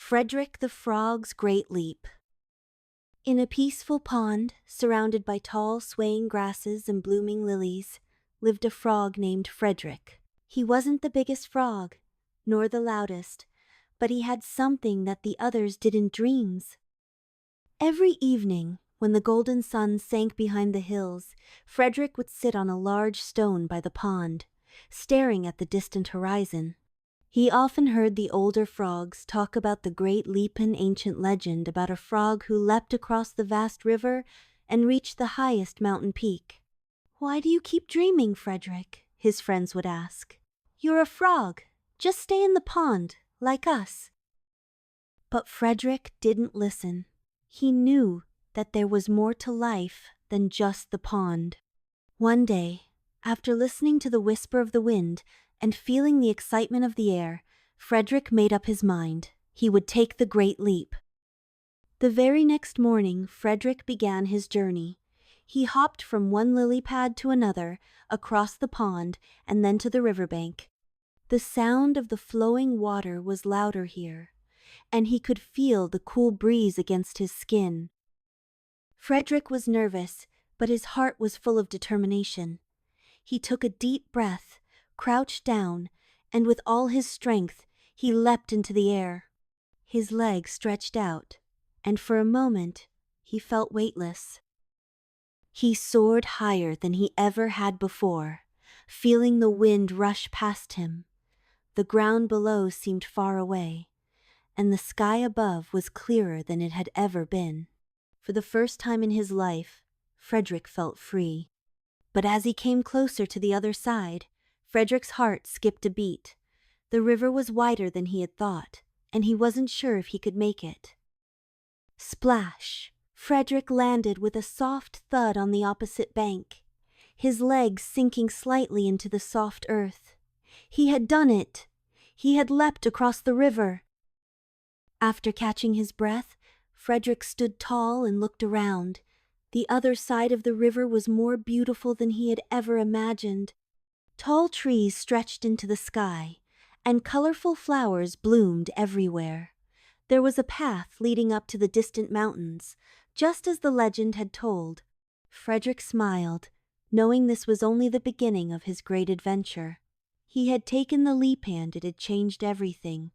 Fredrick the Frog's Great Leap. In a peaceful pond, surrounded by tall swaying grasses and blooming lilies, lived a frog named Fredrick. He wasn't the biggest frog, nor the loudest, but he had something that the others didn't dream. Every evening, when the golden sun sank behind the hills, Fredrick would sit on a large stone by the pond, staring at the distant horizon. He often heard the older frogs talk about the great leap, an ancient legend about a frog who leapt across the vast river and reached the highest mountain peak. "Why do you keep dreaming, Fredrick?" his friends would ask. "You're a frog. Just stay in the pond, like us." But Fredrick didn't listen. He knew that there was more to life than just the pond. One day, after listening to the whisper of the wind and feeling the excitement of the air, Fredrick made up his mind. He would take the great leap. The very next morning, Fredrick began his journey. He hopped from one lily pad to another, across the pond, and then to the riverbank. The sound of the flowing water was louder here, and he could feel the cool breeze against his skin. Fredrick was nervous, but his heart was full of determination. He took a deep breath, crouched down, and with all his strength, he leapt into the air. His legs stretched out, and for a moment, he felt weightless. He soared higher than he ever had before, feeling the wind rush past him. The ground below seemed far away, and the sky above was clearer than it had ever been. For the first time in his life, Fredrick felt free. But as he came closer to the other side, Fredrick's heart skipped a beat. The river was wider than he had thought, and he wasn't sure if he could make it. Splash! Fredrick landed with a soft thud on the opposite bank, his legs sinking slightly into the soft earth. He had done it! He had leapt across the river! After catching his breath, Fredrick stood tall and looked around. The other side of the river was more beautiful than he had ever imagined. Tall trees stretched into the sky, and colorful flowers bloomed everywhere. There was a path leading up to the distant mountains, just as the legend had told. Fredrick smiled, knowing this was only the beginning of his great adventure. He had taken the leap and it had changed everything.